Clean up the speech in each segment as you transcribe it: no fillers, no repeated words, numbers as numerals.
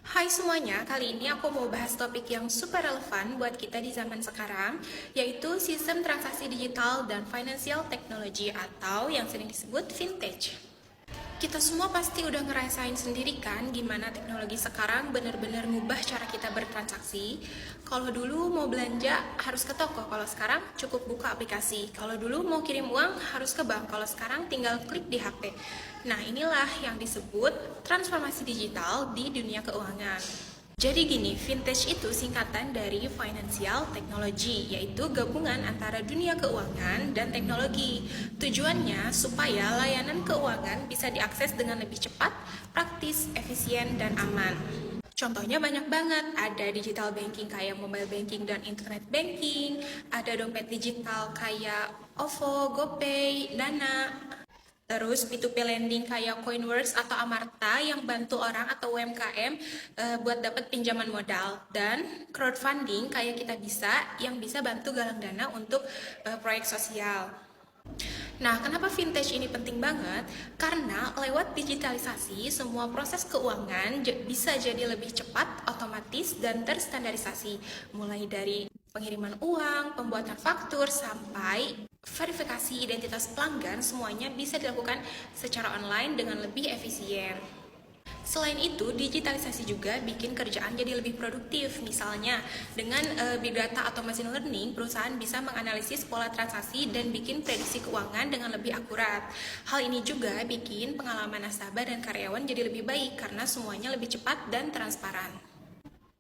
Hai semuanya, kali ini aku mau bahas topik yang super relevan buat kita di zaman sekarang, yaitu sistem transaksi digital dan financial technology atau yang sering disebut vintage. Kita semua pasti udah ngerasain sendiri kan gimana teknologi sekarang bener-bener ngubah cara kita bertransaksi. Kalau dulu mau belanja harus ke toko, kalau sekarang cukup buka aplikasi. Kalau dulu mau kirim uang harus ke bank, kalau sekarang tinggal klik di HP. Nah, inilah yang disebut transformasi digital di dunia keuangan. Jadi gini, vintage itu singkatan dari financial technology, yaitu gabungan antara dunia keuangan dan teknologi. Tujuannya supaya layanan keuangan bisa diakses dengan lebih cepat, praktis, efisien, dan aman. Contohnya banyak banget, ada digital banking kayak mobile banking dan internet banking, ada dompet digital kayak OVO, GoPay, Dana, terus P2P lending kayak Coinworks atau Amarta yang bantu orang atau UMKM buat dapat pinjaman modal, dan crowdfunding kayak Kita Bisa yang bisa bantu galang dana untuk proyek sosial. Nah, kenapa vintage ini penting banget? Karena lewat digitalisasi, semua proses keuangan bisa jadi lebih cepat, otomatis, dan terstandarisasi. Mulai dari pengiriman uang, pembuatan faktur, sampai verifikasi identitas pelanggan, semuanya bisa dilakukan secara online dengan lebih efisien. Selain itu, digitalisasi juga bikin kerjaan jadi lebih produktif. Misalnya, dengan big data atau machine learning, perusahaan bisa menganalisis pola transaksi dan bikin prediksi keuangan dengan lebih akurat. Hal ini juga bikin pengalaman nasabah dan karyawan jadi lebih baik karena semuanya lebih cepat dan transparan.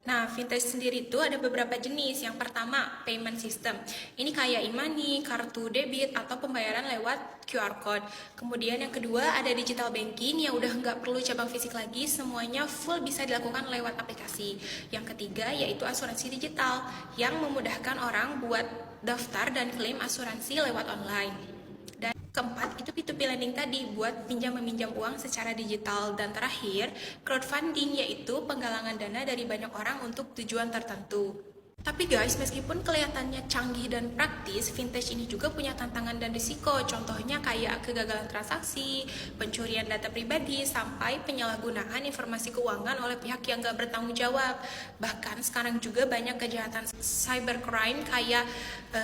Nah, vintage sendiri itu ada beberapa jenis. Yang pertama, payment system. Ini kayak e-money, kartu debit, atau pembayaran lewat QR code. Kemudian yang kedua ada digital banking yang udah nggak perlu cabang fisik lagi, semuanya full bisa dilakukan lewat aplikasi. Yang ketiga yaitu asuransi digital yang memudahkan orang buat daftar dan klaim asuransi lewat online. Dan keempat, itu P2P lending tadi buat pinjam-meminjam uang secara digital. Dan terakhir, crowdfunding yaitu penggalangan dana dari banyak orang untuk tujuan tertentu. Tapi guys, meskipun kelihatannya canggih dan praktis, vintage ini juga punya tantangan dan risiko. Contohnya kayak kegagalan transaksi, pencurian data pribadi, sampai penyalahgunaan informasi keuangan oleh pihak yang gak bertanggung jawab. Bahkan sekarang juga banyak kejahatan cybercrime kayak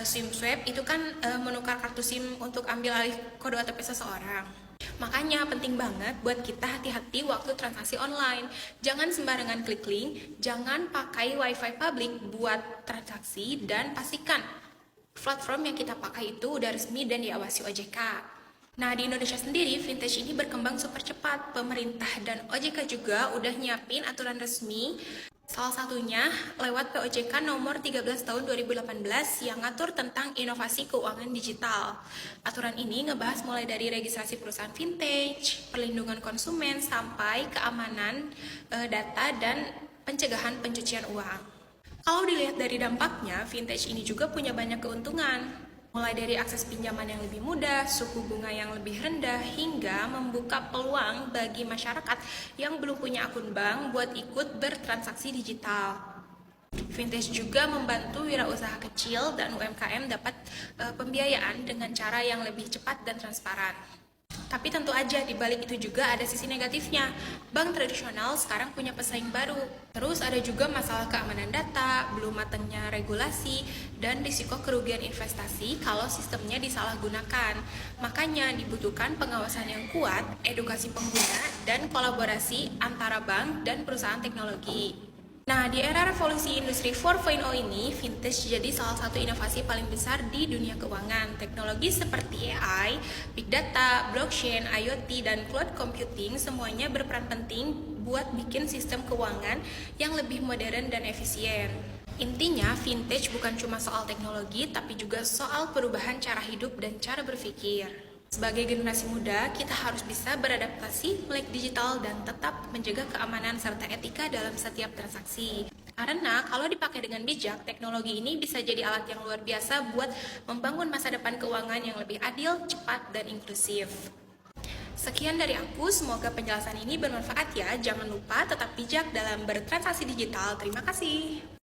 SIM swap, itu kan menukar kartu SIM untuk ambil alih kode OTP seseorang. Makanya penting banget buat kita hati-hati waktu transaksi online. Jangan sembarangan klik link, jangan pakai wifi publik buat transaksi, dan pastikan platform yang kita pakai itu udah resmi dan diawasi OJK. Nah, di Indonesia sendiri, vintage ini berkembang super cepat. Pemerintah dan OJK juga udah nyiapin aturan resmi. Salah satunya lewat POJK nomor 13 tahun 2018 yang ngatur tentang inovasi keuangan digital. Aturan ini ngebahas mulai dari registrasi perusahaan vintage, perlindungan konsumen, sampai keamanan data dan pencegahan pencucian uang. Kalau dilihat dari dampaknya, vintage ini juga punya banyak keuntungan. Mulai dari akses pinjaman yang lebih mudah, suku bunga yang lebih rendah, hingga membuka peluang bagi masyarakat yang belum punya akun bank buat ikut bertransaksi digital. Vintage juga membantu wirausaha kecil dan UMKM dapat pembiayaan dengan cara yang lebih cepat dan transparan. Tapi tentu aja di balik itu juga ada sisi negatifnya. Bank tradisional sekarang punya pesaing baru. Terus ada juga masalah keamanan data, belum matangnya regulasi, dan risiko kerugian investasi kalau sistemnya disalahgunakan. Makanya dibutuhkan pengawasan yang kuat, edukasi pengguna, dan kolaborasi antara bank dan perusahaan teknologi. Nah, di era revolusi industri 4.0 ini, vintage jadi salah satu inovasi paling besar di dunia keuangan. Teknologi seperti AI, big data, blockchain, IoT, dan cloud computing semuanya berperan penting buat bikin sistem keuangan yang lebih modern dan efisien. Intinya, vintage bukan cuma soal teknologi, tapi juga soal perubahan cara hidup dan cara berpikir. Sebagai generasi muda, kita harus bisa beradaptasi melek digital dan tetap menjaga keamanan serta etika dalam setiap transaksi. Karena kalau dipakai dengan bijak, teknologi ini bisa jadi alat yang luar biasa buat membangun masa depan keuangan yang lebih adil, cepat, dan inklusif. Sekian dari aku, semoga penjelasan ini bermanfaat ya. Jangan lupa tetap bijak dalam bertransaksi digital. Terima kasih.